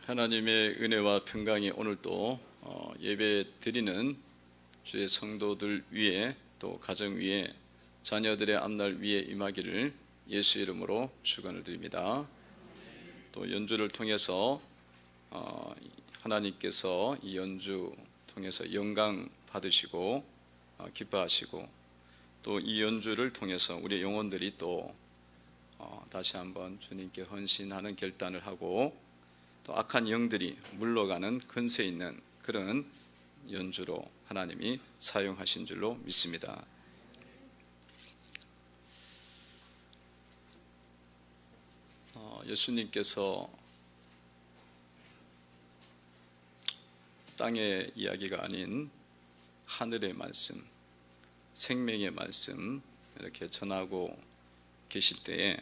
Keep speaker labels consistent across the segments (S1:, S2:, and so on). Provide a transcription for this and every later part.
S1: 하나님의 은혜와 평강이 오늘도 예배 드리는 주의 성도들 위에 또 가정 위에 자녀들의 앞날 위에 임하기를 예수 이름으로 축원을 드립니다. 또 연주를 통해서 하나님께서 이 연주 통해서 영광 받으시고 기뻐하시고 또 이 연주를 통해서 우리 영혼들이 또 다시 한번 주님께 헌신하는 결단을 하고 또 악한 영들이 물러가는 근세 있는 그런 연주로 하나님이 사용하신 줄로 믿습니다. 예수님께서 땅의 이야기가 아닌 하늘의 말씀, 생명의 말씀 이렇게 전하고 계실 때에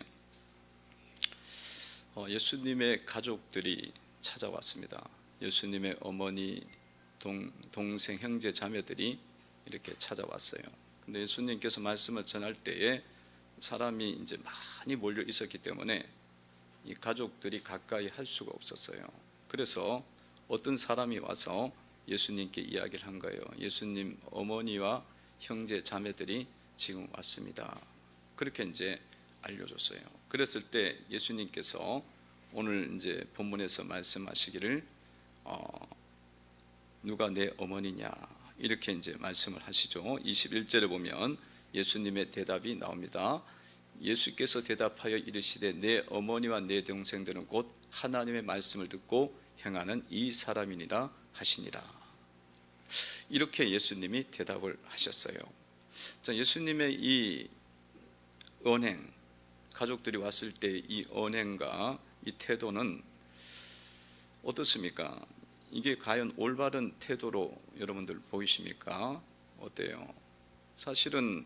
S1: 예수님의 가족들이 찾아왔습니다. 예수님의 어머니, 동생, 형제, 자매들이 이렇게 찾아왔어요. 근데 예수님께서 말씀을 전할 때에 사람이 이제 많이 몰려 있었기 때문에 이 가족들이 가까이 할 수가 없었어요. 그래서 어떤 사람이 와서 예수님께 이야기를 한 거예요. 예수님 어머니와 형제, 자매들이 지금 왔습니다. 그렇게 이제 알려줬어요. 그랬을 때 예수님께서 오늘 이제 본문에서 말씀하시기를 누가 내 어머니냐 이렇게 이제 말씀을 하시죠. 21절에 보면 예수님의 대답이 나옵니다. 예수께서 대답하여 이르시되 내 어머니와 내 동생들은 곧 하나님의 말씀을 듣고 행하는 이 사람이니라 하시니라. 이렇게 예수님이 대답을 하셨어요. 자, 예수님의 이 언행, 가족들이 왔을 때 이 언행과 이 태도는 어떻습니까? 이게 과연 올바른 태도로 여러분들 보이십니까? 어때요? 사실은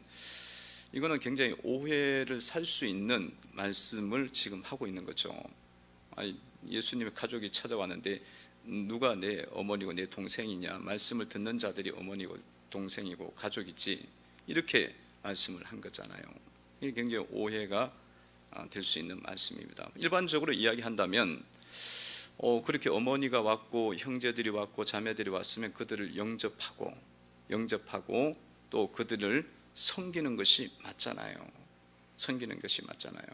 S1: 이거는 굉장히 오해를 살 수 있는 말씀을 지금 하고 있는 거죠. 예수님의 가족이 찾아왔는데 누가 내 어머니고 내 동생이냐? 말씀을 듣는 자들이 어머니고 동생이고 가족이지 이렇게 말씀을 한 거잖아요. 이게 굉장히 오해가 될 수 있는 말씀입니다. 일반적으로 이야기한다면 그렇게 어머니가 왔고 형제들이 왔고 자매들이 왔으면 그들을 영접하고 또 그들을 섬기는 것이 맞잖아요. 섬기는 것이 맞잖아요.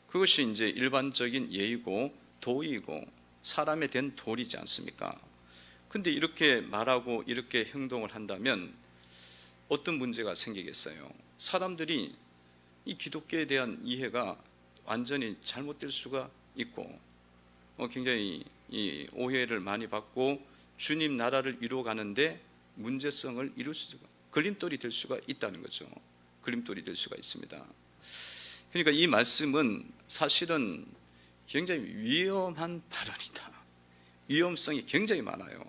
S1: 그것이 이제 일반적인 예의고 도의고 사람에 대한 도리지 않습니까? 근데 이렇게 말하고 이렇게 행동을 한다면 어떤 문제가 생기겠어요? 사람들이 이 기독교에 대한 이해가 완전히 잘못될 수가 있고 굉장히 이 오해를 많이 받고 주님 나라를 이루어가는데 문제성을 이룰 수가 걸림돌이 될 수가 있다는 거죠. 걸림돌이 될 수가 있습니다. 그러니까 이 말씀은 사실은 굉장히 위험한 발언이다. 위험성이 굉장히 많아요.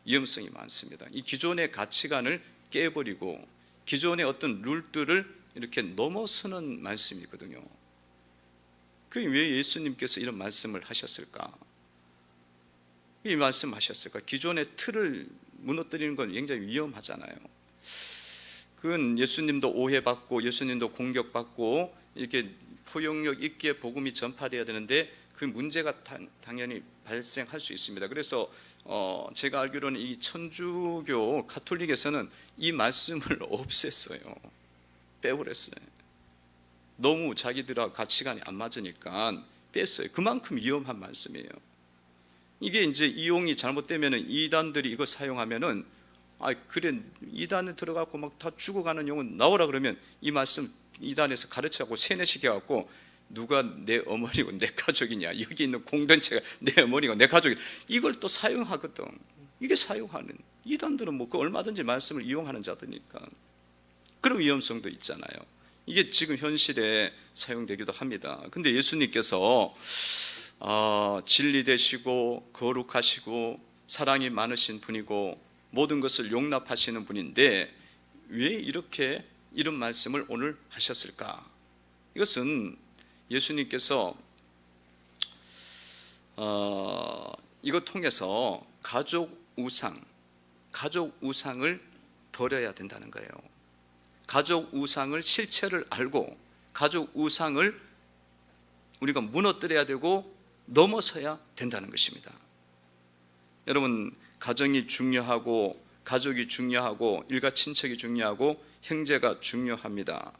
S1: 위험성이 많습니다. 이 기존의 가치관을 깨버리고 기존의 어떤 룰들을 이렇게 넘어서는 말씀이거든요. 그게 왜 예수님께서 이런 말씀을 하셨을까? 이 말씀하셨을까? 기존의 틀을 무너뜨리는 건 굉장히 위험하잖아요. 그건 예수님도 오해받고 예수님도 공격받고 이렇게 포용력 있게 복음이 전파되어야 되는데 그 문제가 당연히 발생할 수 있습니다. 그래서 제가 알기로는 이 천주교 가톨릭에서는 이 말씀을 없앴어요. 빼버렸어요. 너무 자기들하고 가치관이 안 맞으니까 뺐어요. 그만큼 위험한 말씀이에요. 이게 이제 이용이 잘못되면은 이단들이 이거 사용하면은 그래 이단에 들어가고 막 다 죽어가는 영혼 나오라 그러면 이 말씀 이단에서 가르쳐갖고 세뇌시켜갖고 누가 내 어머니고 내 가족이냐 여기 있는 공동체가 내 어머니고 내 가족이냐 이걸 또 사용하거든. 이게 사용하는 이단들은 뭐 그 얼마든지 말씀을 이용하는 자들이니까 그런 위험성도 있잖아요. 이게 지금 현실에 사용되기도 합니다. 근데 예수님께서 진리 되시고 거룩하시고 사랑이 많으신 분이고 모든 것을 용납하시는 분인데 왜 이렇게 이런 말씀을 오늘 하셨을까? 이것은 예수님께서 이것 통해서 가족 우상을 버려야 된다는 거예요. 가족 우상을 실체를 알고 가족 우상을 우리가 무너뜨려야 되고 넘어서야 된다는 것입니다. 여러분, 가정이 중요하고 가족이 중요하고 일가 친척이 중요하고 형제가 중요합니다.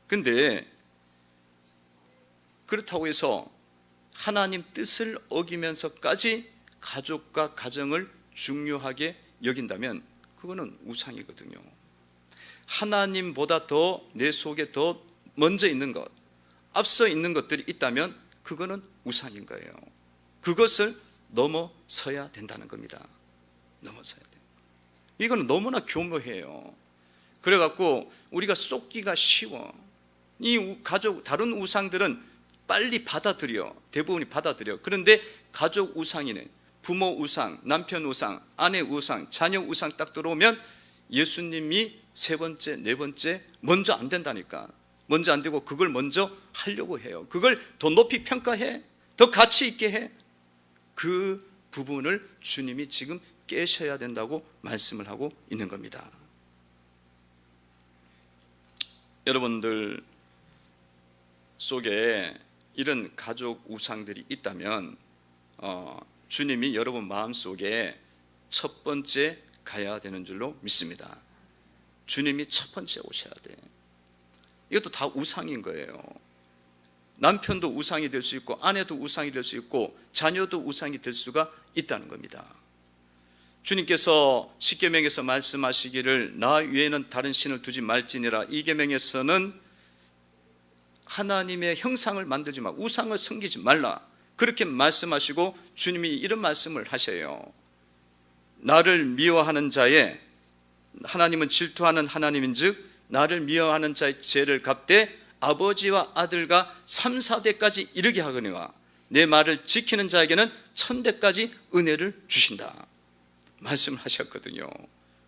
S1: 근데 그렇다고 해서 하나님 뜻을 어기면서까지 가족과 가정을 중요하게 여긴다면 그거는 우상이거든요. 하나님보다 더 내 속에 더 먼저 있는 것, 앞서 있는 것들이 있다면 그거는 우상인 거예요. 그것을 넘어서야 된다는 겁니다. 넘어서야 돼요. 이거는 너무나 교묘해요. 그래갖고 우리가 쏟기가 쉬워. 이 가족, 다른 우상들은 빨리 받아들여, 대부분이 받아들여. 그런데 가족 우상이네, 부모 우상, 남편 우상, 아내 우상, 자녀 우상 딱 들어오면 예수님이 세 번째, 네 번째 먼저 안 된다니까. 먼저 안 되고 그걸 먼저 하려고 해요. 그걸 더 높이 평가해, 더 가치 있게 해. 그 부분을 주님이 지금 깨셔야 된다고 말씀을 하고 있는 겁니다. 여러분들 속에 이런 가족 우상들이 있다면 주님이 여러분 마음속에 첫 번째 가야 되는 줄로 믿습니다. 주님이 첫 번째 오셔야 돼. 이것도 다 우상인 거예요. 남편도 우상이 될 수 있고 아내도 우상이 될 수 있고 자녀도 우상이 될 수가 있다는 겁니다. 주님께서 십계명에서 말씀하시기를 나 외에는 다른 신을 두지 말지니라. 이 계명에서는 하나님의 형상을 만들지 마, 우상을 섬기지 말라, 그렇게 말씀하시고 주님이 이런 말씀을 하셔요. 나를 미워하는 자의, 하나님은 질투하는 하나님인즉 나를 미워하는 자의 죄를 갚되 아버지와 아들과 3, 4대까지 이르게 하거니와 내 말을 지키는 자에게는 1000대까지 은혜를 주신다 말씀을 하셨거든요.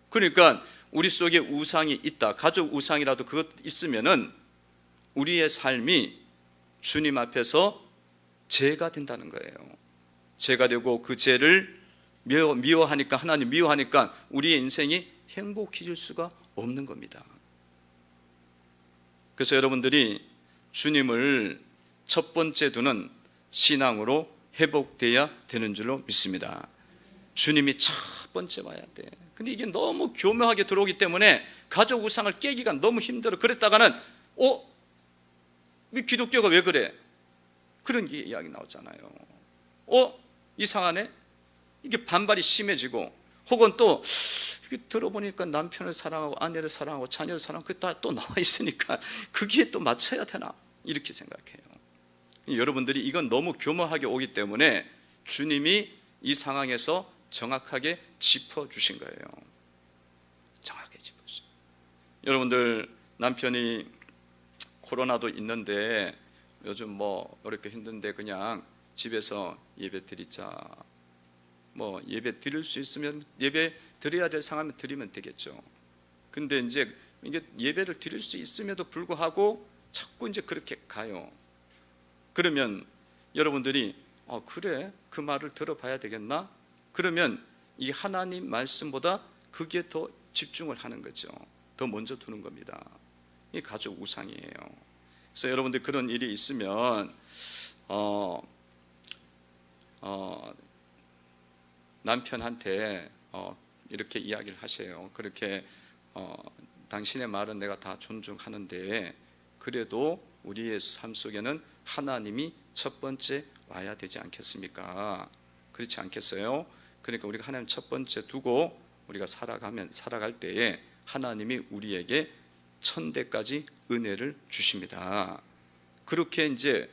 S1: 그러니까 우리 속에 우상이 있다, 가족 우상이라도 그것 있으면은 우리의 삶이 주님 앞에서 죄가 된다는 거예요. 죄가 되고 그 죄를 미워하니까, 하나님 미워하니까 우리의 인생이 행복해질 수가 없는 겁니다. 그래서 여러분들이 주님을 첫 번째 두는 신앙으로 회복돼야 되는 줄로 믿습니다. 주님이 첫 번째 와야 돼. 근데 이게 너무 교묘하게 들어오기 때문에 가족 우상을 깨기가 너무 힘들어. 그랬다가는 이 기독교가 왜 그래? 그런 이야기 나오잖아요. 이상하네? 이게 반발이 심해지고, 혹은 또 들어보니까 남편을 사랑하고 아내를 사랑하고 자녀를 사랑하고 그게 다 또 나와 있으니까 그게 또 맞춰야 되나? 이렇게 생각해요. 여러분들이 이건 너무 교묘하게 오기 때문에 주님이 이 상황에서 정확하게 짚어주신 거예요. 정확하게 짚어주신. 여러분들 남편이 코로나도 있는데 요즘 뭐 이렇게 힘든데 그냥 집에서 예배 드리자, 뭐 예배 드릴 수 있으면 예배 드려야 될 상황이면 드리면 되겠죠. 근데 이제 이게 예배를 드릴 수 있음에도 불구하고 자꾸 이제 그렇게 가요. 그러면 여러분들이 그래, 그 말을 들어봐야 되겠나? 그러면 이 하나님 말씀보다 그게 더 집중을 하는 거죠. 더 먼저 두는 겁니다. 이 가족 우상이에요. 그래서 여러분들 그런 일이 있으면 남편한테 이렇게 이야기를 하세요. 그렇게 당신의 말은 내가 다 존중하는데 그래도 우리의 삶 속에는 하나님이 첫 번째 와야 되지 않겠습니까? 그렇지 않겠어요? 그러니까 우리가 하나님 첫 번째 두고 우리가 살아갈 때에 하나님이 우리에게 1000대까지 은혜를 주십니다. 그렇게 이제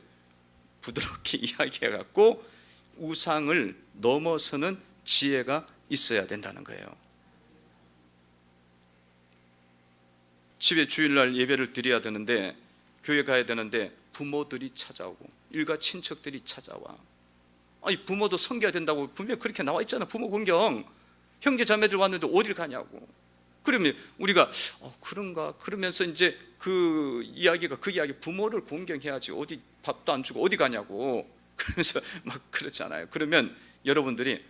S1: 부드럽게 이야기해 갖고 우상을 넘어서는 지혜가 있어야 된다는 거예요. 집에 주일날 예배를 드려야 되는데, 교회 가야 되는데 부모들이 찾아오고 일가 친척들이 찾아와. 아니, 부모도 섬겨야 된다고 분명히 그렇게 나와 있잖아. 부모 공경. 형제 자매들 왔는데 어딜 가냐고. 그러면 우리가 그런가? 그러면서 이제 그 이야기 부모를 공경해야지 어디 밥도 안 주고 어디 가냐고. 그러면서 막 그렇잖아요. 그러면 여러분들이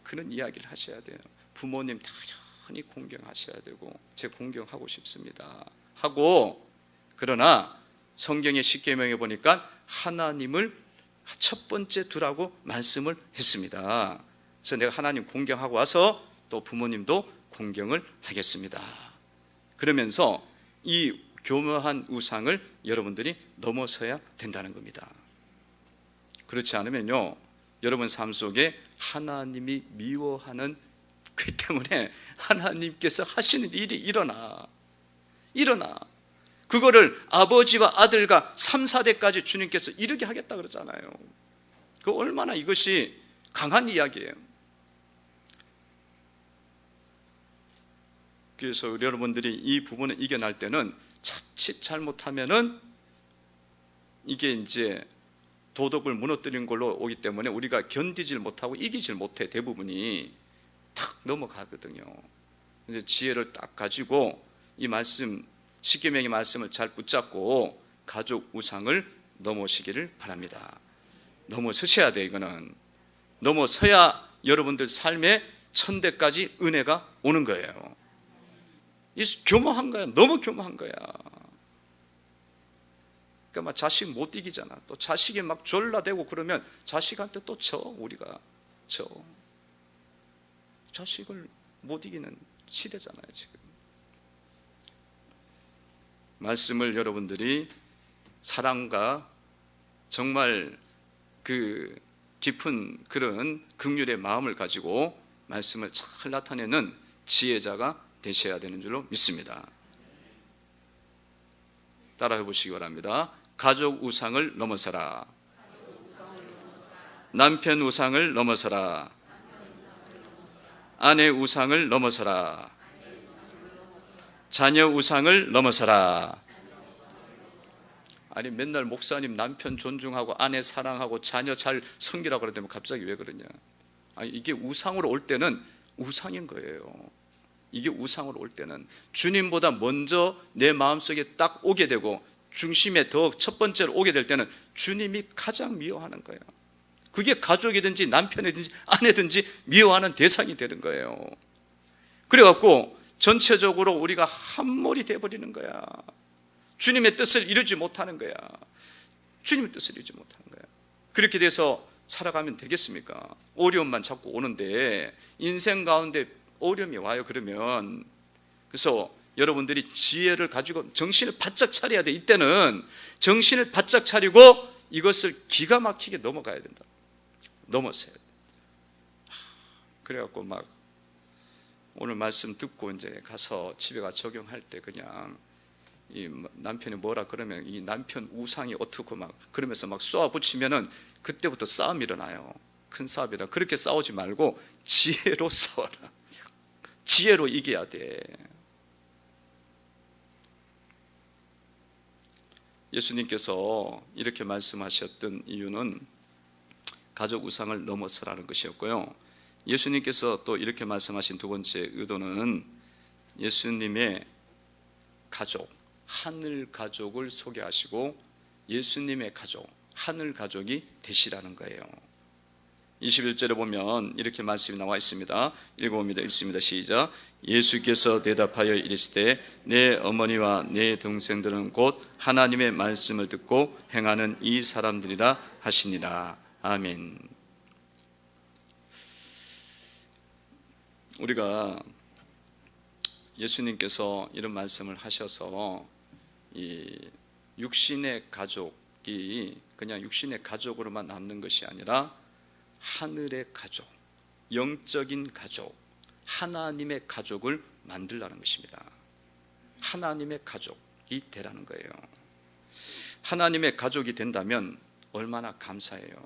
S1: 그런 이야기를 하셔야 돼요. 부모님 당연히 공경하셔야 되고 제 공경하고 싶습니다 하고, 그러나 성경의 십계명에 보니까 첫 번째 두라고 말씀을 했습니다. 그래서 내가 하나님 공경하고 와서 또 부모님도 공경을 하겠습니다. 그러면서 이 교묘한 우상을 여러분들이 넘어서야 된다는 겁니다. 그렇지 않으면요, 여러분 삶 속에 하나님이 미워하는 그 때문에 하나님께서 하시는 일이 일어나. 그거를 아버지와 아들과 3, 4대까지 주님께서 이르게 하겠다 그러잖아요. 그 얼마나 이것이 강한 이야기예요. 그래서 여러분들이 이 부분을 이겨낼 때는 자칫 잘못하면은 이게 이제 도덕을 무너뜨리는 걸로 오기 때문에 우리가 견디질 못하고 이기질 못해. 대부분이 탁 넘어가거든요. 이제 지혜를 딱 가지고 이 말씀, 십계명의 말씀을 잘 붙잡고 가족 우상을 넘어시기를 바랍니다. 넘어서셔야 돼. 이거는 넘어서야 여러분들 삶에 천대까지 은혜가 오는 거예요. 이 교묘한 거야. 너무 교묘한 거야. 그러니까 막 자식 못 이기잖아. 또 자식이 막 졸라대고 그러면 자식한테 또 우리가 자식을 못 이기는 시대잖아요 지금. 말씀을 여러분들이 사랑과 정말 그 깊은 그런 긍휼의 마음을 가지고 말씀을 잘 나타내는 지혜자가 되셔야 되는 줄로 믿습니다. 따라해 보시기 바랍니다. 가족 우상을 넘어서라. 남편 우상을 넘어서라. 아내 우상을 넘어서라. 자녀 우상을 넘어서라. 아니 맨날 목사님 남편 존중하고 아내 사랑하고 자녀 잘 섬기라고 그러더니 갑자기 왜 그러냐. 아니 이게 우상으로 올 때는 우상인 거예요. 이게 우상으로 올 때는 주님보다 먼저 내 마음속에 딱 오게 되고 중심에 더 첫 번째로 오게 될 때는 주님이 가장 미워하는 거예요. 그게 가족이든지 남편이든지 아내든지 미워하는 대상이 되는 거예요. 그래갖고 전체적으로 우리가 함몰이 돼버리는 거야. 주님의 뜻을 이루지 못하는 거야. 주님의 뜻을 이루지 못하는 거야. 그렇게 돼서 살아가면 되겠습니까? 어려움만 자꾸 오는데 인생 가운데 어려움이 와요. 그러면 그래서 여러분들이 지혜를 가지고 정신을 바짝 차려야 돼. 이때는 정신을 바짝 차리고 이것을 기가 막히게 넘어가야 된다. 넘어서야 돼. 그래갖고 막 오늘 말씀 듣고 이제 가서 집에 가 적용할 때 그냥 이 남편이 뭐라 그러면 이 남편 우상이 어떻고 막 그러면서 막 쏘아 붙이면은 그때부터 싸움이 일어나요. 큰 싸움이라. 그렇게 싸우지 말고 지혜로 싸워라. 지혜로 이겨야 돼. 예수님께서 이렇게 말씀하셨던 이유는 가족 우상을 넘어서라는 것이었고요. 예수님께서 또 이렇게 말씀하신 두 번째 의도는 예수님의 가족, 하늘 가족을 소개하시고 예수님의 가족, 하늘 가족이 되시라는 거예요. 21절에 보면 이렇게 말씀이 나와 있습니다. 읽어봅니다. 읽습니다. 시작. 예수께서 대답하여 이르시되 내 어머니와 내 동생들은 곧 하나님의 말씀을 듣고 행하는 이 사람들이라 하시니라. 아멘. 우리가 예수님께서 이런 말씀을 하셔서 이 육신의 가족이 그냥 육신의 가족으로만 남는 것이 아니라 하늘의 가족, 영적인 가족, 하나님의 가족을 만들라는 것입니다. 하나님의 가족이 되라는 거예요. 하나님의 가족이 된다면 얼마나 감사해요.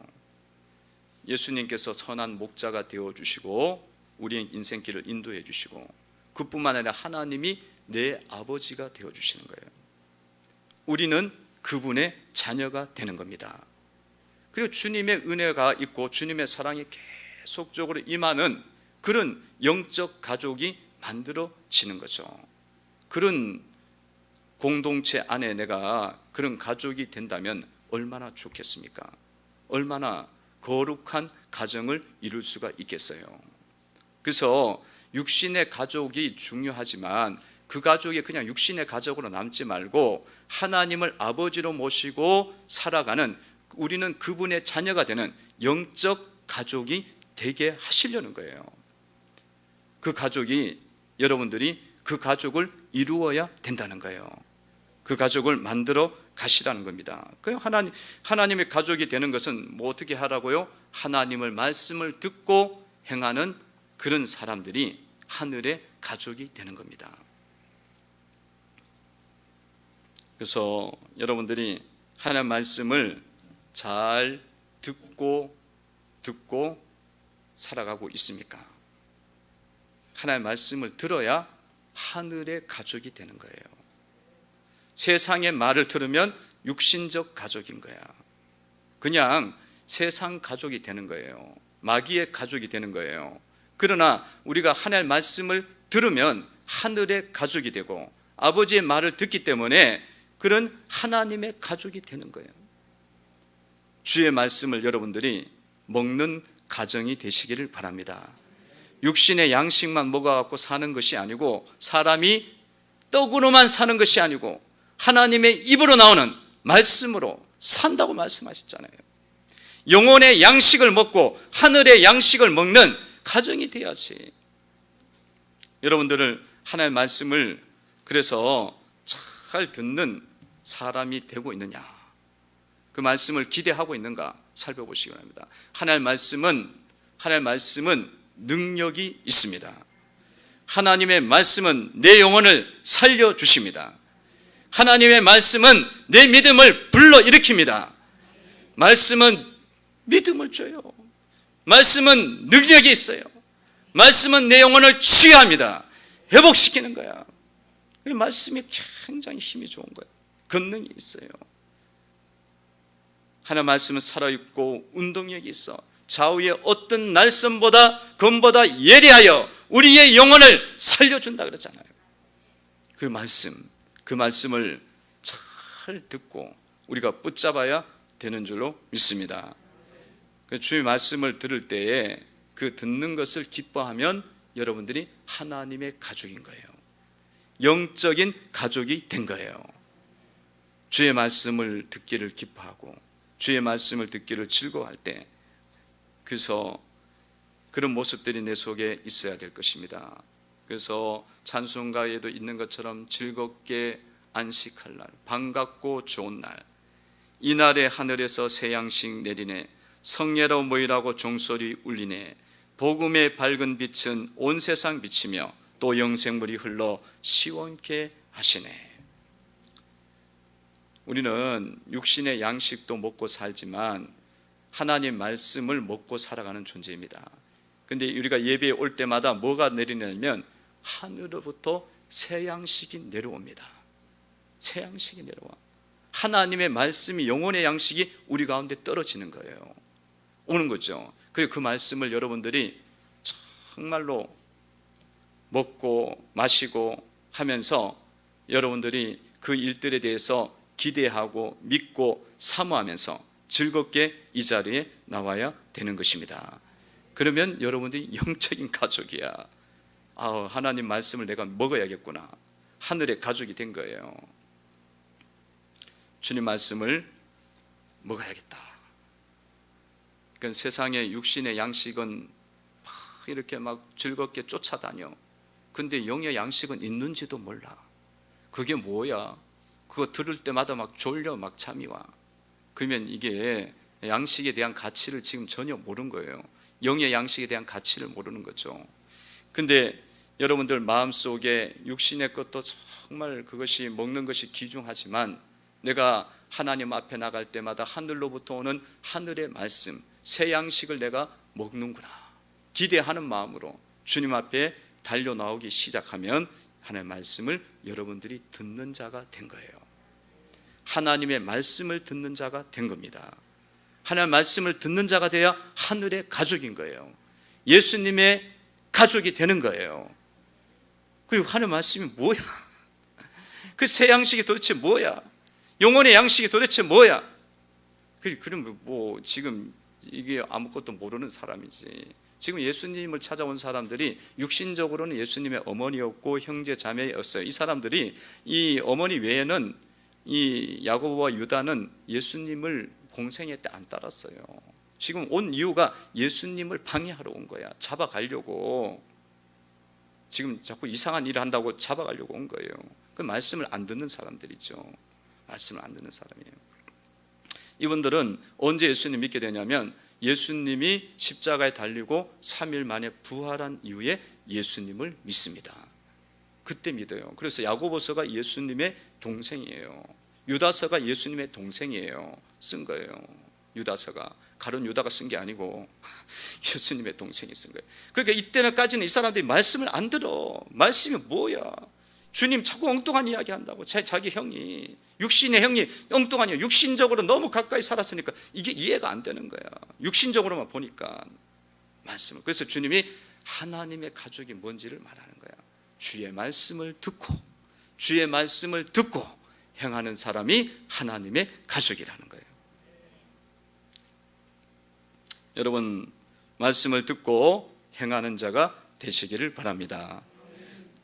S1: 예수님께서 선한 목자가 되어주시고 우리의 인생길을 인도해 주시고 그뿐만 아니라 하나님이 내 아버지가 되어주시는 거예요. 우리는 그분의 자녀가 되는 겁니다. 그리고 주님의 은혜가 있고 주님의 사랑이 계속적으로 임하는 그런 영적 가족이 만들어지는 거죠. 그런 공동체 안에 내가 그런 가족이 된다면 얼마나 좋겠습니까? 얼마나 거룩한 가정을 이룰 수가 있겠어요. 그래서 육신의 가족이 중요하지만 그 가족이 그냥 육신의 가족으로 남지 말고 하나님을 아버지로 모시고 살아가는 우리는 그분의 자녀가 되는 영적 가족이 되게 하시려는 거예요. 그 가족이, 여러분들이 그 가족을 이루어야 된다는 거예요. 그 가족을 만들어 가시라는 겁니다. 하나님의 가족이 되는 것은 뭐 어떻게 하라고요? 하나님의 말씀을 듣고 행하는 그런 사람들이 하늘의 가족이 되는 겁니다. 그래서 여러분들이 하나님의 말씀을 잘 듣고 살아가고 있습니까? 하나님의 말씀을 들어야 하늘의 가족이 되는 거예요. 세상의 말을 들으면 육신적 가족인 거야. 그냥 세상 가족이 되는 거예요. 마귀의 가족이 되는 거예요. 그러나 우리가 하나님의 말씀을 들으면 하늘의 가족이 되고 아버지의 말을 듣기 때문에 그런 하나님의 가족이 되는 거예요. 주의 말씀을 여러분들이 먹는 가정이 되시기를 바랍니다. 육신의 양식만 먹어갖고 사는 것이 아니고, 사람이 떡으로만 사는 것이 아니고 하나님의 입으로 나오는 말씀으로 산다고 말씀하셨잖아요. 영혼의 양식을 먹고 하늘의 양식을 먹는 가정이 돼야지. 여러분들을 하나님의 말씀을 말씀을 잘 듣는 사람이 되고 있느냐, 그 말씀을 기대하고 있는가 살펴보시기 바랍니다. 하나님의 말씀은 능력이 있습니다. 하나님의 말씀은 내 영혼을 살려주십니다. 하나님의 말씀은 내 믿음을 불러일으킵니다. 말씀은 믿음을 줘요. 말씀은 능력이 있어요. 말씀은 내 영혼을 치유합니다. 회복시키는 거야. 이 말씀이 굉장히 힘이 좋은 거예요. 권능이 있어요. 하나님의 말씀은 살아있고 운동력이 있어 좌우의 어떤 날선보다 검보다 예리하여 우리의 영혼을 살려준다 그랬잖아요. 그 말씀을 잘 듣고 우리가 붙잡아야 되는 줄로 믿습니다. 주의 말씀을 들을 때에 그 듣는 것을 기뻐하면 여러분들이 하나님의 가족인 거예요. 영적인 가족이 된 거예요. 주의 말씀을 듣기를 기뻐하고 주의 말씀을 듣기를 즐거워할 때, 그래서 그런 모습들이 내 속에 있어야 될 것입니다. 그래서 찬송가에도 있는 것처럼 즐겁게 안식할 날, 반갑고 좋은 날, 이날에 하늘에서 새 양식 내리네, 성례로 모이라고 종소리 울리네, 복음의 밝은 빛은 온 세상 비치며 또 영생물이 흘러 시원케 하시네. 우리는 육신의 양식도 먹고 살지만 하나님 말씀을 먹고 살아가는 존재입니다. 근데 우리가 예배에 올 때마다 뭐가 내리냐면 하늘로부터 새 양식이 내려옵니다. 새 양식이 내려와. 하나님의 말씀이, 영혼의 양식이 우리 가운데 떨어지는 거예요. 오는 거죠. 그리고 그 말씀을 여러분들이 정말로 먹고 마시고 하면서 여러분들이 그 일들에 대해서 기대하고 믿고 사모하면서 즐겁게 이 자리에 나와야 되는 것입니다. 그러면 여러분들이 영적인 가족이야. 하나님 말씀을 내가 먹어야겠구나. 하늘의 가족이 된 거예요. 주님 말씀을 먹어야겠다. 그러니까 세상의 육신의 양식은 이렇게 막 즐겁게 쫓아다녀. 근데 영의 양식은 있는지도 몰라. 그게 뭐야? 그거 들을 때마다 막 졸려, 막 잠이 와. 그러면 이게 양식에 대한 가치를 지금 전혀 모르는 거예요. 영의 양식에 대한 가치를 모르는 거죠. 근데 여러분들 마음속에 육신의 것도 정말 그것이 먹는 것이 귀중하지만, 내가 하나님 앞에 나갈 때마다 하늘로부터 오는 하늘의 말씀, 새 양식을 내가 먹는구나 기대하는 마음으로 주님 앞에 달려 나오기 시작하면 하나님의 말씀을 여러분들이 듣는 자가 된 거예요. 하나님의 말씀을 듣는 자가 된 겁니다. 하나님의 말씀을 듣는 자가 돼야 하늘의 가족인 거예요. 예수님의 가족이 되는 거예요. 그리고 하나님의 말씀이 뭐야? 그 새 양식이 도대체 뭐야? 영혼의 양식이 도대체 뭐야? 그럼 뭐 지금 이게 아무것도 모르는 사람이지. 지금 예수님을 찾아온 사람들이 육신적으로는 예수님의 어머니였고 형제 자매였어요. 이 사람들이 이 어머니 외에는 이 야고보와 유다는 예수님을 공생애 때 안 따랐어요. 지금 온 이유가 예수님을 방해하러 온 거야. 잡아가려고. 지금 자꾸 이상한 일을 한다고 잡아가려고 온 거예요. 그 말씀을 안 듣는 사람들이죠. 말씀을 안 듣는 사람이에요. 이분들은 언제 예수님 믿게 되냐면 예수님이 십자가에 달리고 3일 만에 부활한 이후에 예수님을 믿습니다. 그때 믿어요. 그래서 야고보서가 예수님의 동생이에요. 유다서가 예수님의 동생이에요. 쓴 거예요. 유다서가 가룟 유다가 쓴 게 아니고 예수님의 동생이 쓴 거예요. 그러니까 이때는까지는 이 사람들이 말씀을 안 들어. 말씀이 뭐야? 주님 자꾸 엉뚱한 이야기 한다고. 자기 형이, 육신의 형이 엉뚱한 이야기, 육신적으로 너무 가까이 살았으니까 이게 이해가 안 되는 거야. 육신적으로만 보니까 말씀을. 그래서 주님이 하나님의 가족이 뭔지를 말하는 거야. 주의 말씀을 듣고, 주의 말씀을 듣고 행하는 사람이 하나님의 가족이라는 거예요. 여러분, 말씀을 듣고 행하는 자가 되시기를 바랍니다.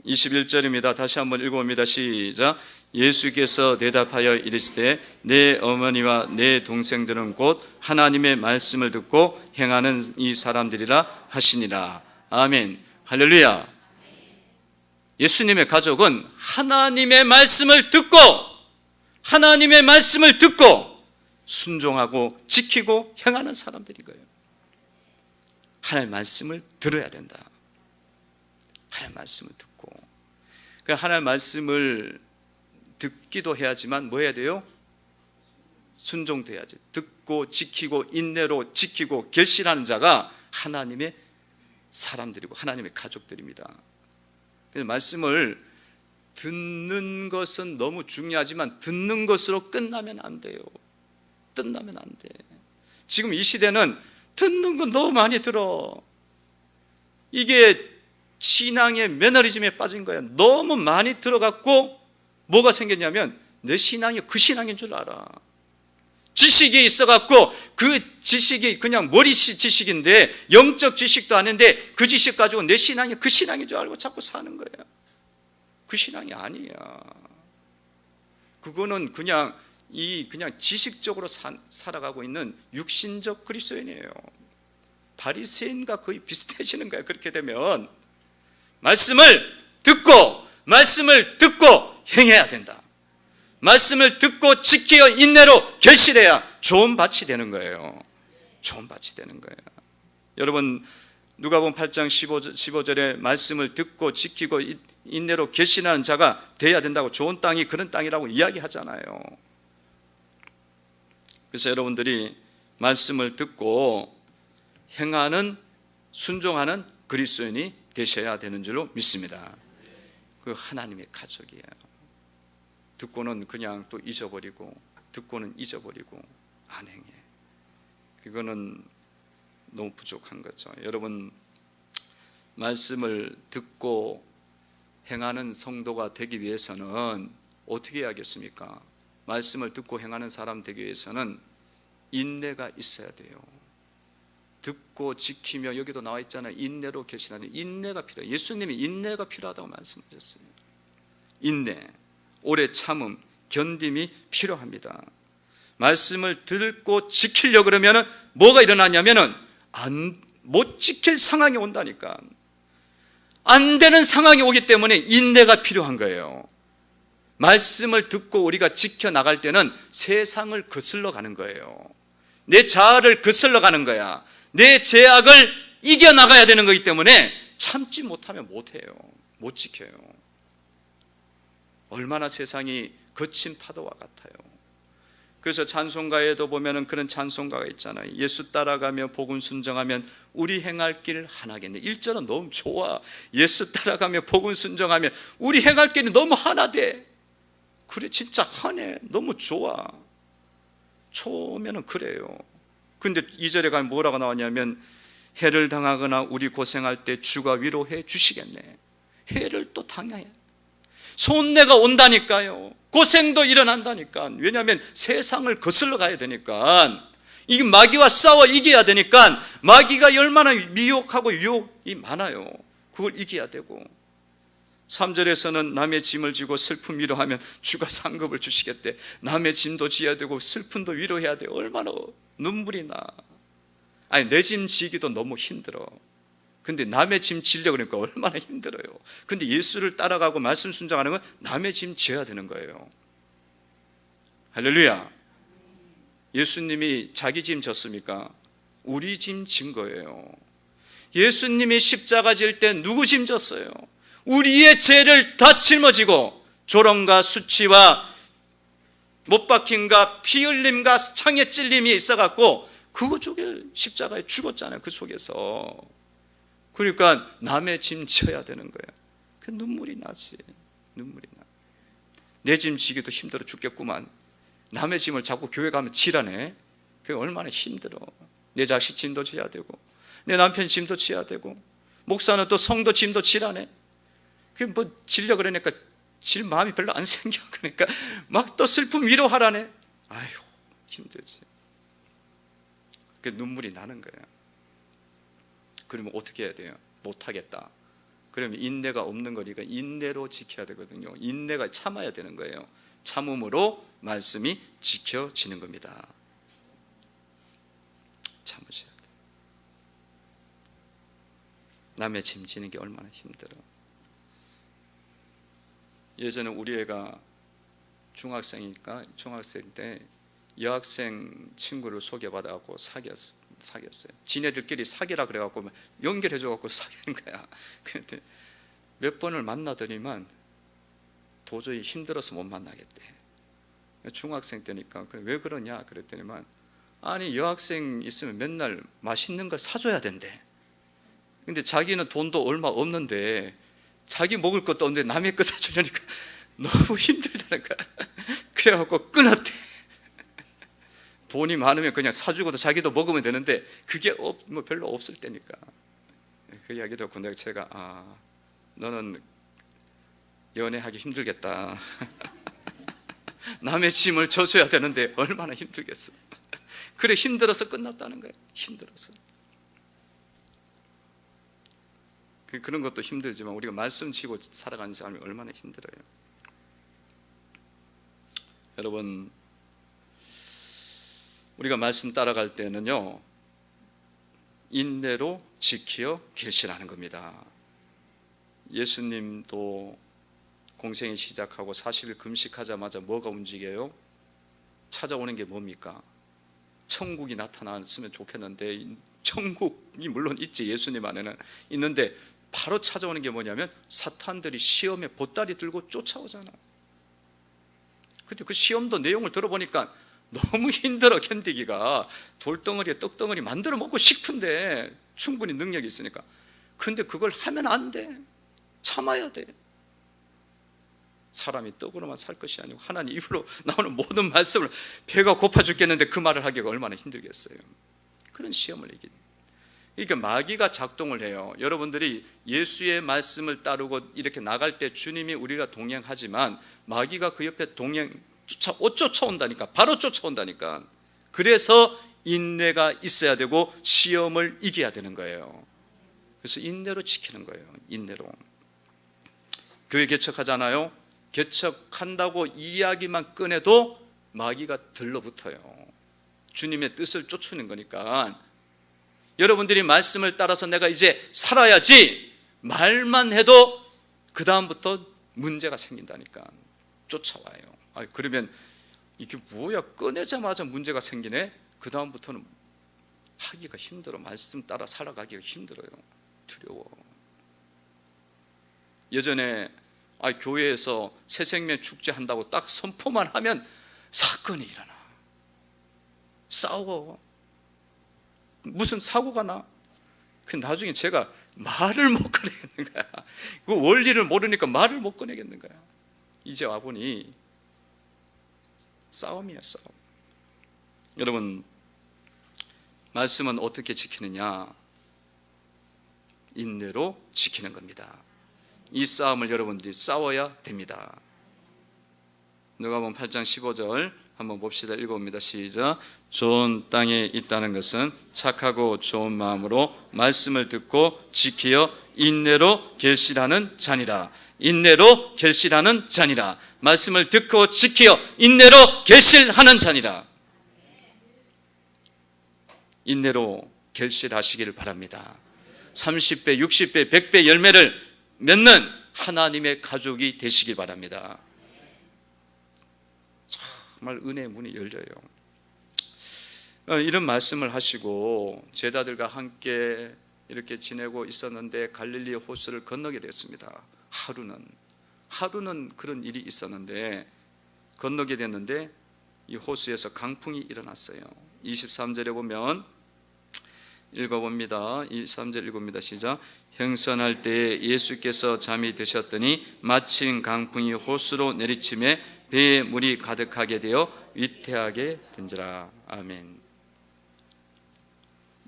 S1: 21절입니다. 다시 한번 읽어봅니다. 시작. 예수께서 대답하여 이르시되 내 어머니와 내 동생들은 곧 하나님의 말씀을 듣고 행하는 이 사람들이라 하시니라. 아멘. 할렐루야. 예수님의 가족은 하나님의 말씀을 듣고, 하나님의 말씀을 듣고 순종하고 지키고 행하는 사람들인 거예요. 하나님의 말씀을 들어야 된다. 하나님의 말씀을 듣고, 그러니까 하나님의 말씀을 듣기도 해야지만 뭐 해야 돼요? 순종도 해야지. 듣고 지키고 인내로 지키고 결실하는 자가 하나님의 사람들이고 하나님의 가족들입니다. 그래서 말씀을 듣는 것은 너무 중요하지만 듣는 것으로 끝나면 안 돼요. 끝나면 안 돼. 지금 이 시대는 듣는 건 너무 많이 들어. 이게 신앙의 매너리즘에 빠진 거야. 너무 많이 들어갖고 뭐가 생겼냐면 내 신앙이 그 신앙인 줄 알아. 지식이 있어갖고 그 지식이 그냥 머리 지식인데 영적 지식도 아닌데 그 지식 가지고 내 신앙이 그 신앙인 줄 알고 자꾸 사는 거야. 그 신앙이 아니야. 그거는 그냥 지식적으로 살아가고 있는 육신적 그리스도인이에요. 바리새인과 거의 비슷해지는 거야. 그렇게 되면 말씀을 듣고 행해야 된다. 말씀을 듣고 지키어 인내로 결실해야 좋은 밭이 되는 거예요. 좋은 밭이 되는 거예요. 여러분, 누가복음 8장 15절에 말씀을 듣고 지키고 인내로 결실하는 자가 돼야 된다고, 좋은 땅이 그런 땅이라고 이야기하잖아요. 그래서 여러분들이 말씀을 듣고 행하는, 순종하는 그리스도인이 되셔야 되는 줄로 믿습니다. 그 하나님의 가족이에요. 듣고는 그냥 또 잊어버리고, 듣고는 잊어버리고 안 행해. 그거는 너무 부족한 거죠. 여러분, 말씀을 듣고 행하는 성도가 되기 위해서는 어떻게 해야겠습니까? 말씀을 듣고 행하는 사람 되기 위해서는 인내가 있어야 돼요. 듣고 지키며, 여기도 나와 있잖아요. 인내로 결실하는, 인내가 필요해요. 예수님이 인내가 필요하다고 말씀하셨어요. 인내, 오래 참음, 견딤이 필요합니다. 말씀을 듣고 지키려고 그러면 뭐가 일어나냐면은 못 지킬 상황이 온다니까. 안 되는 상황이 오기 때문에 인내가 필요한 거예요. 말씀을 듣고 우리가 지켜나갈 때는 세상을 거슬러 가는 거예요. 내 자아를 거슬러 가는 거야. 내 죄악을 이겨나가야 되는 거기 때문에 참지 못하면 못해요. 못 지켜요. 얼마나 세상이 거친 파도와 같아요. 그래서 찬송가에도 보면은 그런 찬송가가 있잖아요. 예수 따라가며 복음 순정하면 우리 행할 길 하나겠네. 1절은 너무 좋아. 예수 따라가며 복음 순정하면 우리 행할 길이 너무 하나돼. 그래, 진짜 하네. 너무 좋아. 처음에는 그래요. 근데 2절에 가면 뭐라고 나왔냐면 해를 당하거나 우리 고생할 때 주가 위로해 주시겠네. 해를 또 당해. 손해가 온다니까요. 고생도 일어난다니까. 왜냐하면 세상을 거슬러 가야 되니까. 이 마귀와 싸워 이겨야 되니까. 마귀가 얼마나 미혹하고 유혹이 많아요. 그걸 이겨야 되고. 3절에서는 남의 짐을 지고 슬픔 위로하면 주가 상급을 주시겠대. 남의 짐도 지어야 되고 슬픔도 위로해야 돼. 얼마나 눈물이 나. 아니, 내 짐 지기도 너무 힘들어. 근데 남의 짐 지려고 그러니까 얼마나 힘들어요. 근데 예수를 따라가고 말씀 순종하는 건 남의 짐 지어야 되는 거예요. 할렐루야. 예수님이 자기 짐 졌습니까? 우리 짐 진 거예요. 예수님이 십자가 질 때 누구 짐 졌어요? 우리의 죄를 다 짊어지고 조롱과 수치와 못 박힘과 피 흘림과 창에 찔림이 있어갖고 그거 쪽에 십자가에 죽었잖아요. 그 속에서. 그러니까 남의 짐 져야 되는 거예요. 그 눈물이 나지. 눈물이 나. 내 짐 지기도 힘들어 죽겠구만. 남의 짐을 자꾸 교회 가면 지라네. 그게 얼마나 힘들어. 내 자식 짐도 지어야 되고 내 남편 짐도 지어야 되고 목사는 또 성도 짐도 지라네. 그게 뭐 지려 그러니까 질 마음이 별로 안 생겨. 그러니까 막 또 슬픔 위로하라네. 아휴, 힘들지. 그 눈물이 나는 거야. 그러면 어떻게 해야 돼요? 못하겠다. 그러면 인내가 없는 거니까 인내로 지켜야 되거든요. 인내가 참아야 되는 거예요. 참음으로 말씀이 지켜지는 겁니다. 참으셔야 돼요. 남의 짐 지는 게 얼마나 힘들어. 예전에 우리 애가 중학생이니까 중학생 때 여학생 친구를 소개받아갖고 사귀었어요. 지네들끼리 사귀라 그래갖고 연결해줘갖고 사귀는 거야. 그런데 몇 번을 만나더니만 도저히 힘들어서 못 만나겠대. 중학생 때니까. 왜 그러냐 그랬더니만 아니 여학생 있으면 맨날 맛있는 걸 사줘야 된대. 근데 자기는 돈도 얼마 없는데 자기 먹을 것도 없는데 남의 거 사주려니까 너무 힘들다는 거야. 그래갖고 끊었대. 돈이 많으면 그냥 사주고도 자기도 먹으면 되는데 그게 뭐 별로 없을 때니까. 그 이야기 듣고 내가 제가 너는 연애하기 힘들겠다. 남의 짐을 져줘야 되는데 얼마나 힘들겠어. 그래 힘들어서 끝났다는 거예요. 힘들어서. 그런 것도 힘들지만 우리가 말씀 지고 살아가는 사람이 얼마나 힘들어요. 여러분, 우리가 말씀 따라갈 때는요 인내로 지키어 계시라는 겁니다. 예수님도 공생이 시작하고 40일 금식하자마자 뭐가 움직여요? 찾아오는 게 뭡니까? 천국이 나타났으면 좋겠는데 천국이 물론 있지, 예수님 안에는 있는데 바로 찾아오는 게 뭐냐면 사탄들이 시험에 보따리 들고 쫓아오잖아. 근데 그 시험도 내용을 들어보니까 너무 힘들어 견디기가. 돌덩어리에 떡덩어리 만들어 먹고 싶은데 충분히 능력이 있으니까. 근데 그걸 하면 안 돼. 참아야 돼. 사람이 떡으로만 살 것이 아니고 하나님 입으로 나오는 모든 말씀을 배가 고파 죽겠는데 그 말을 하기가 얼마나 힘들겠어요. 그런 시험을 이긴. 그러니까 마귀가 작동을 해요. 여러분들이 예수의 말씀을 따르고 이렇게 나갈 때 주님이 우리가 동행하지만 마귀가 그 옆에 쫓아온다니까. 바로 쫓아온다니까. 그래서 인내가 있어야 되고 시험을 이겨야 되는 거예요. 그래서 인내로 지키는 거예요. 인내로. 교회 개척하잖아요. 개척한다고 이야기만 꺼내도 마귀가 들러붙어요. 주님의 뜻을 쫓는 거니까. 여러분들이 말씀을 따라서 내가 이제 살아야지 말만 해도 그 다음부터 문제가 생긴다니까. 쫓아와요. 그러면 이게 뭐야, 꺼내자마자 문제가 생기네. 그 다음부터는 하기가 힘들어. 말씀 따라 살아가기가 힘들어요. 두려워. 예전에 교회에서 새생명 축제 한다고 딱 선포만 하면 사건이 일어나. 싸워. 무슨 사고가 나. 그 나중에 제가 말을 못 꺼내겠는 거야. 그 원리를 모르니까 말을 못 꺼내겠는 거야. 이제 와보니 싸움이야, 싸움. 여러분, 말씀은 어떻게 지키느냐? 인내로 지키는 겁니다. 이 싸움을 여러분들이 싸워야 됩니다. 누가복음 8장 15절 한번 봅시다. 읽어봅니다. 시작. 좋은 땅에 있다는 것은 착하고 좋은 마음으로 말씀을 듣고 지키어 인내로 결실하는 자니라. 인내로 결실하는 자니라. 말씀을 듣고 지키어 인내로 결실하는 자니라. 인내로 결실하시기를 바랍니다. 30배, 60배, 100배 열매를 맺는 하나님의 가족이 되시길 바랍니다. 정말 은혜의 문이 열려요. 이런 말씀을 하시고 제자들과 함께 이렇게 지내고 있었는데 갈릴리 호수를 건너게 됐습니다. 하루는 그런 일이 있었는데 건너게 됐는데 이 호수에서 강풍이 일어났어요. 23절에 보면 읽어봅니다. 23절 읽어봅니다. 시작. 형선할 때에 예수께서 잠이 드셨더니 마침 강풍이 호수로 내리침에 배에 물이 가득하게 되어 위태하게 된지라. 아멘.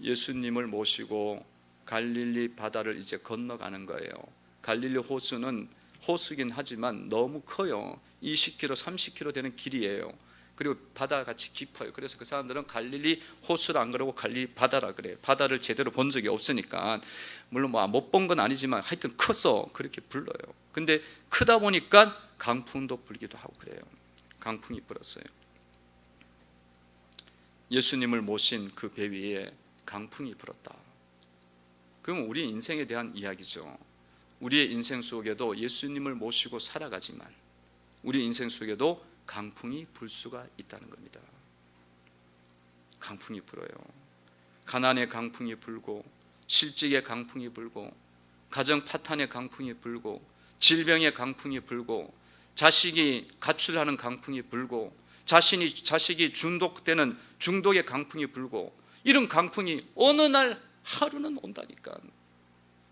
S1: 예수님을 모시고 갈릴리 바다를 이제 건너가는 거예요. 갈릴리 호수는 호수긴 하지만 너무 커요. 20km, 30km 되는 길이에요. 그리고 바다같이 깊어요. 그래서 그 사람들은 갈릴리 호수를 안 그러고 갈릴리 바다라 그래요. 바다를 제대로 본 적이 없으니까. 물론 뭐 못 본 건 아니지만 하여튼 커서 그렇게 불러요. 근데 크다 보니까 강풍도 불기도 하고 그래요. 강풍이 불었어요. 예수님을 모신 그 배 위에 강풍이 불었다. 그럼 우리 인생에 대한 이야기죠. 우리의 인생 속에도 예수님을 모시고 살아가지만 우리 인생 속에도 강풍이 불 수가 있다는 겁니다. 강풍이 불어요. 가난의 강풍이 불고, 실직의 강풍이 불고, 가정 파탄의 강풍이 불고, 질병의 강풍이 불고, 자식이 가출하는 강풍이 불고, 자식이 중독되는 중독의 강풍이 불고, 이런 강풍이 어느 날 하루는 온다니까.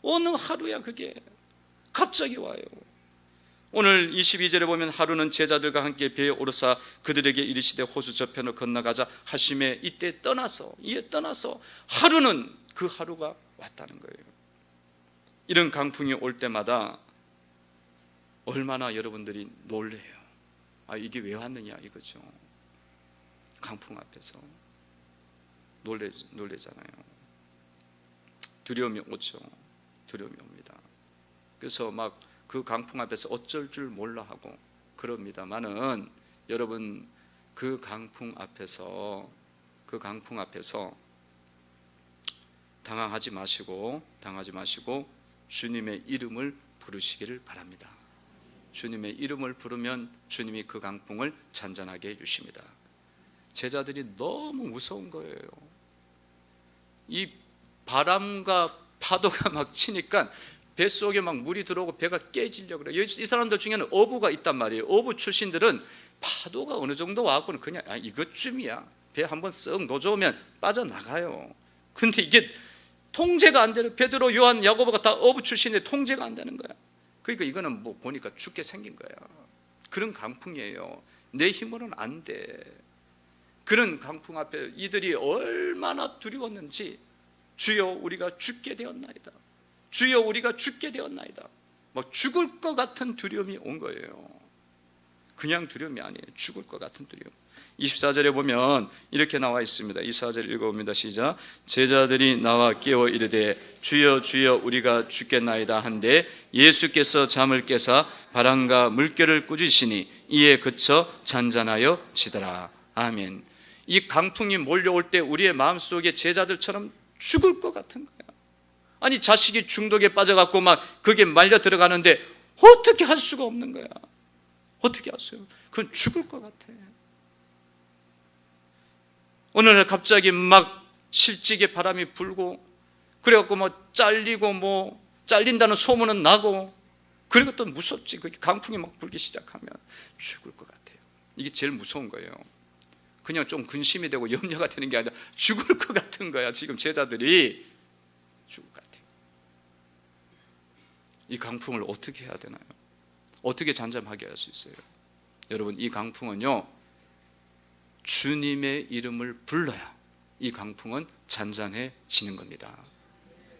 S1: 어느 하루야 그게. 갑자기 와요. 오늘 22절에 보면 하루는 제자들과 함께 배에 오르사 그들에게 이르시되 호수 저편을 건너가자 하심에 이에 떠나서 하루는 그 하루가 왔다는 거예요. 이런 강풍이 올 때마다 얼마나 여러분들이 놀래요. 이게 왜 왔느냐 이거죠. 강풍 앞에서 놀래잖아요. 두려움이 오죠. 두려움이 옵니다. 그래서 막 그 강풍 앞에서 어쩔 줄 몰라 하고 그럽니다만은 여러분 그 강풍 앞에서 당황하지 마시고 주님의 이름을 부르시기를 바랍니다. 주님의 이름을 부르면 주님이 그 강풍을 잔잔하게 해주십니다. 제자들이 너무 무서운 거예요. 이 바람과 파도가 막 치니까 뱃속에 막 물이 들어오고 배가 깨지려고 그래요. 이 사람들 중에는 어부가 있단 말이에요. 어부 출신들은 파도가 어느 정도 와갖고는 그냥 이것쯤이야. 배 한번 썩 노져오면 빠져나가요. 근데 이게 통제가 안 되는, 베드로, 요한, 야고보가 다 어부 출신인데 통제가 안 되는 거야. 그러니까 이거는 뭐 보니까 죽게 생긴 거야. 그런 강풍이에요. 내 힘으로는 안 돼. 그런 강풍 앞에 이들이 얼마나 두려웠는지, 주여 우리가 죽게 되었나이다. 주여 우리가 죽게 되었나이다. 막 죽을 것 같은 두려움이 온 거예요. 그냥 두려움이 아니에요. 죽을 것 같은 두려움. 24절에 보면 이렇게 나와 있습니다. 24절 읽어봅니다. 시작. 제자들이 나와 깨워 이르되 주여 주여 우리가 죽겠나이다 한데 예수께서 잠을 깨사 바람과 물결을 꾸짖으시니 이에 그쳐 잔잔하여 지더라. 아멘. 이 강풍이 몰려올 때 우리의 마음속에 제자들처럼 죽을 것 같은 거야. 아니 자식이 중독에 빠져갖고 막 그게 말려 들어가는데 어떻게 할 수가 없는 거야. 어떻게 하세요? 그건 죽을 것 같아. 어느 날 갑자기 막 실직의 바람이 불고 그래갖고 뭐 잘린다는 소문은 나고 그리고 또 무섭지. 그게 강풍이 막 불기 시작하면 죽을 것 같아요. 이게 제일 무서운 거예요. 그냥 좀 근심이 되고 염려가 되는 게 아니라 죽을 것 같은 거야. 지금 제자들이 죽을 것 같아요. 이 강풍을 어떻게 해야 되나요? 어떻게 잠잠하게 할 수 있어요? 여러분 이 강풍은요 주님의 이름을 불러야 이 강풍은 잔잔해지는 겁니다.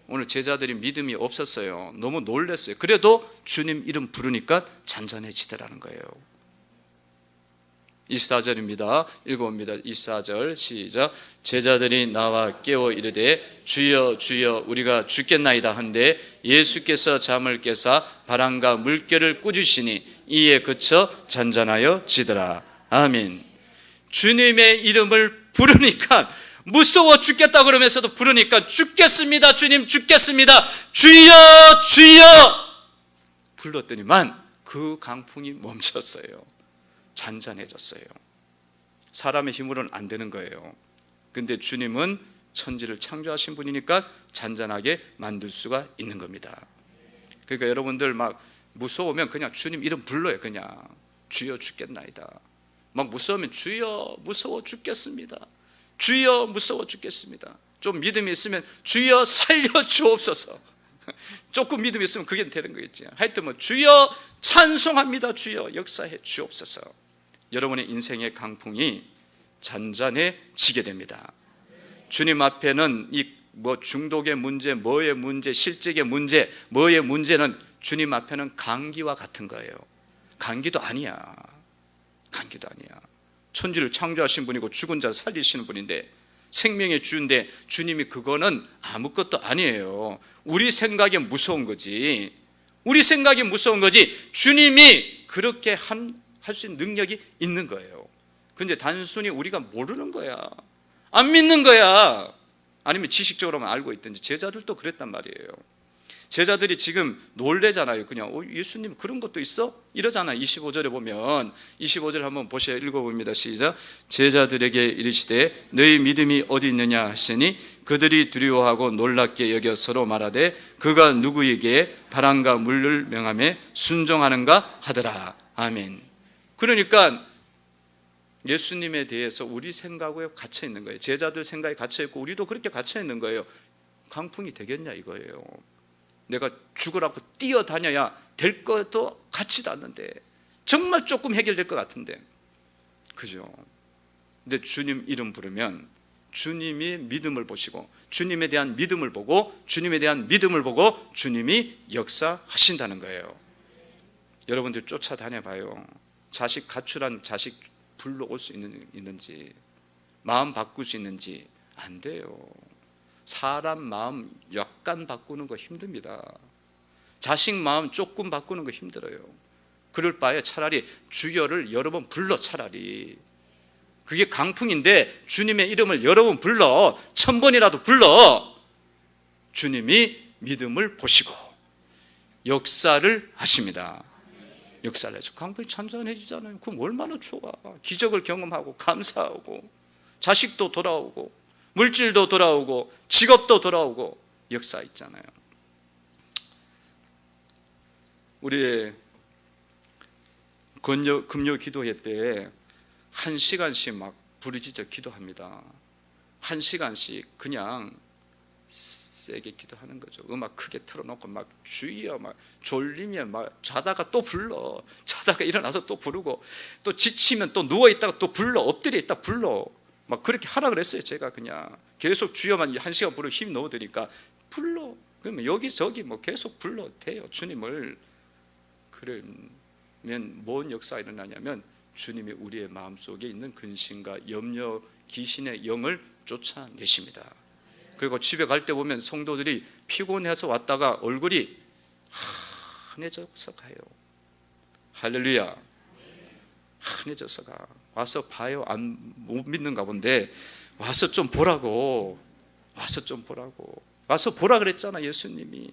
S1: 오늘 제자들이 믿음이 없었어요. 너무 놀랐어요. 그래도 주님 이름 부르니까 잔잔해지더라는 거예요. 24절입니다. 읽어봅니다. 24절 시작. 제자들이 나와 깨워 이르되 주여 주여 우리가 죽겠나이다 한데 예수께서 잠을 깨사 바람과 물결을 꾸짖으시니 이에 그쳐 잔잔하여 지더라. 아멘. 주님의 이름을 부르니까 무서워 죽겠다 그러면서도 부르니까 죽겠습니다 주님 죽겠습니다 주여 주여 불렀더니만 그 강풍이 멈췄어요. 잔잔해졌어요. 사람의 힘으로는 안 되는 거예요. 근데 주님은 천지를 창조하신 분이니까 잔잔하게 만들 수가 있는 겁니다. 그러니까 여러분들 막 무서우면 그냥 주님 이름 불러요. 그냥 주여 죽겠나이다. 막 무서우면 주여 무서워 죽겠습니다. 주여 무서워 죽겠습니다. 좀 믿음이 있으면 주여 살려 주옵소서. 조금 믿음이 있으면 그게 되는 거겠지. 하여튼 뭐 주여 찬송합니다. 주여 역사해 주옵소서. 여러분의 인생의 강풍이 잔잔해지게 됩니다. 주님 앞에는 이 뭐 중독의 문제, 뭐의 문제, 실직의 문제, 뭐의 문제는 주님 앞에는 감기와 같은 거예요. 감기도 아니야. 감기도 아니야. 천지를 창조하신 분이고 죽은 자 살리시는 분인데 생명의 주인데 주님이 그거는 아무것도 아니에요. 우리 생각에 무서운 거지. 우리 생각이 무서운 거지. 주님이 그렇게 할 수 있는 능력이 있는 거예요. 근데 단순히 우리가 모르는 거야. 안 믿는 거야. 아니면 지식적으로만 알고 있든지. 제자들도 그랬단 말이에요. 제자들이 지금 놀래잖아요. 그냥 예수님 그런 것도 있어? 이러잖아요. 25절에 보면 25절 한번 보셔 읽어봅니다. 시작. 제자들에게 이르시되 너희 믿음이 어디 있느냐 하시니 그들이 두려워하고 놀랍게 여겨 서로 말하되 그가 누구에게 바람과 물을 명함에 순종하는가 하더라. 아멘. 그러니까 예수님에 대해서 우리 생각에 갇혀 있는 거예요. 제자들 생각에 갇혀 있고 우리도 그렇게 갇혀 있는 거예요. 강풍이 되겠냐 이거예요. 내가 죽으라고 뛰어다녀야 될 것도 같지도 않는데 정말 조금 해결될 것 같은데 그죠? 근데 주님 이름 부르면 주님이 믿음을 보시고 주님에 대한 믿음을 보고 주님에 대한 믿음을 보고 주님이 역사하신다는 거예요. 여러분들 쫓아다녀 봐요. 자식 가출한 자식 불러올 수 있는지 마음 바꿀 수 있는지 안 돼요. 사람 마음 약간 바꾸는 거 힘듭니다. 자식 마음 조금 바꾸는 거 힘들어요. 그럴 바에 차라리 주여를 여러 번 불러. 차라리 그게 강풍인데 주님의 이름을 여러 번 불러. 1000번이라도 불러. 주님이 믿음을 보시고 역사를 하십니다. 역사를 해서 강풍이 잔잔해지잖아요. 그럼 얼마나 좋아. 기적을 경험하고 감사하고 자식도 돌아오고 물질도 돌아오고 직업도 돌아오고 역사 있잖아요. 우리 금요 기도회 때 1시간씩 막 부르짖어 기도합니다. 1시간씩 그냥 세게 기도하는 거죠. 음악 크게 틀어놓고 막 주여 막 졸리면 막 자다가 또 불러. 자다가 일어나서 또 부르고 또 지치면 또 누워있다가 또 불러. 엎드려 있다 불러. 막 그렇게 하라 그랬어요. 제가 그냥 계속 주여만 1시간 부르고 힘 넣어드리니까 불러. 그러면 여기저기 뭐 계속 불러 돼요. 주님을. 그러면 뭔 역사가 일어나냐면 주님이 우리의 마음속에 있는 근심과 염려, 귀신의 영을 쫓아내십니다. 그리고 집에 갈 때 보면 성도들이 피곤해서 왔다가 얼굴이 환해져서 가요. 할렐루야. 환해져서 가. 와서 봐요. 못 믿는가 본데 와서 좀 보라고. 와서 좀 보라고. 와서 보라 그랬잖아 예수님이.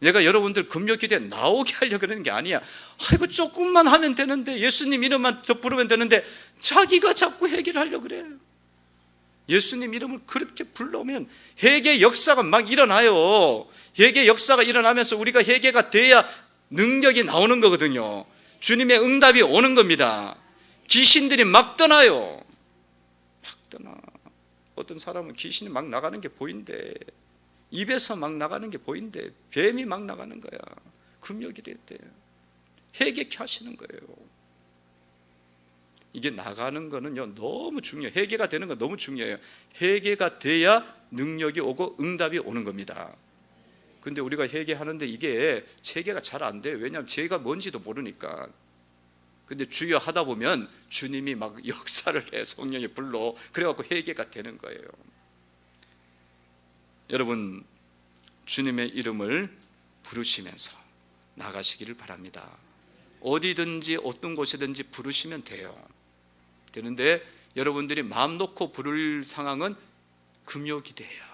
S1: 내가 여러분들 금요 기도에 나오게 하려고 그러는 게 아니야. 아이고 조금만 하면 되는데 예수님 이름만 더 부르면 되는데 자기가 자꾸 해결하려고 그래. 예수님 이름을 그렇게 불러오면 회개 역사가 막 일어나요. 회개 역사가 일어나면서 우리가 회개가 돼야 능력이 나오는 거거든요. 주님의 응답이 오는 겁니다. 귀신들이 막 떠나요. 막 떠나. 어떤 사람은 귀신이 막 나가는 게 보인대. 입에서 막 나가는 게 보인대. 뱀이 막 나가는 거야. 금요일이 됐대. 회개케 하시는 거예요. 이게 나가는 거는요 너무 중요해요. 회개가 되는 건 너무 중요해요. 회개가 돼야 능력이 오고 응답이 오는 겁니다. 근데 우리가 회개하는데 이게 체계가 잘 안 돼요. 왜냐하면 죄가 뭔지도 모르니까. 근데 주여 하다 보면 주님이 막 역사를 해, 성령이 불러. 그래갖고 회개가 되는 거예요. 여러분, 주님의 이름을 부르시면서 나가시기를 바랍니다. 어디든지 어떤 곳이든지 부르시면 돼요. 되는데 여러분들이 마음 놓고 부를 상황은 금요기도예요.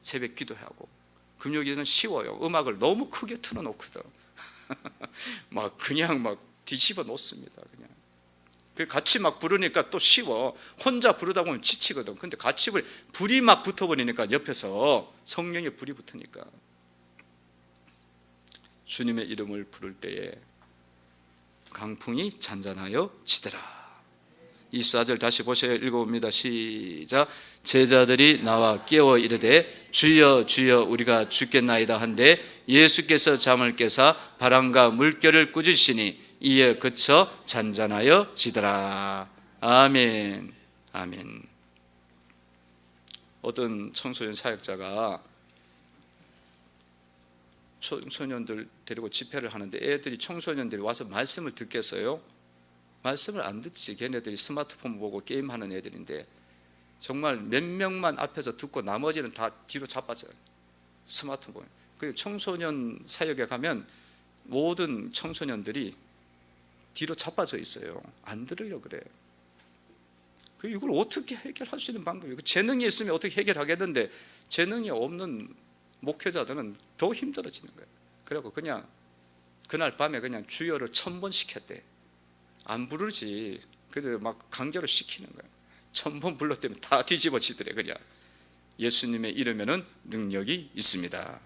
S1: 새벽 기도하고. 금요기도는 쉬워요. 음악을 너무 크게 틀어놓거든. 막 그냥 막 뒤집어 놓습니다. 그냥 같이 막 부르니까 또 쉬워. 혼자 부르다 보면 지치거든. 근데 같이 불이 막 붙어버리니까 옆에서 성령의 불이 붙으니까 주님의 이름을 부를 때에 강풍이 잔잔하여 지더라. 24절 다시 보셔야 읽어봅니다. 시작. 제자들이 나와 깨워 이르되 주여 주여 우리가 죽겠나이다 한데 예수께서 잠을 깨사 바람과 물결을 꾸짖으시니 이에 그쳐 잔잔하여 지더라. 아멘. 아멘. 어떤 청소년 사역자가 청소년들 데리고 집회를 하는데 애들이 청소년들이 와서 말씀을 듣겠어요? 말씀을 안 듣지. 걔네들이 스마트폰 보고 게임하는 애들인데 정말 몇 명만 앞에서 듣고 나머지는 다 뒤로 자빠져요. 스마트폰. 그 청소년 사역에 가면 모든 청소년들이 뒤로 자빠져 있어요. 안 들으려고 그래. 이걸 어떻게 해결할 수 있는 방법이에요? 재능이 있으면 어떻게 해결하겠는데 재능이 없는 목회자들은 더 힘들어지는 거예요. 그래서 그냥 그날 밤에 그냥 주여를 1000번 시켰대. 안 부르지. 그래도 막 강제로 시키는 거예요. 1000번 불렀더니 다 뒤집어지더래. 그냥 예수님의 이름에는 능력이 있습니다.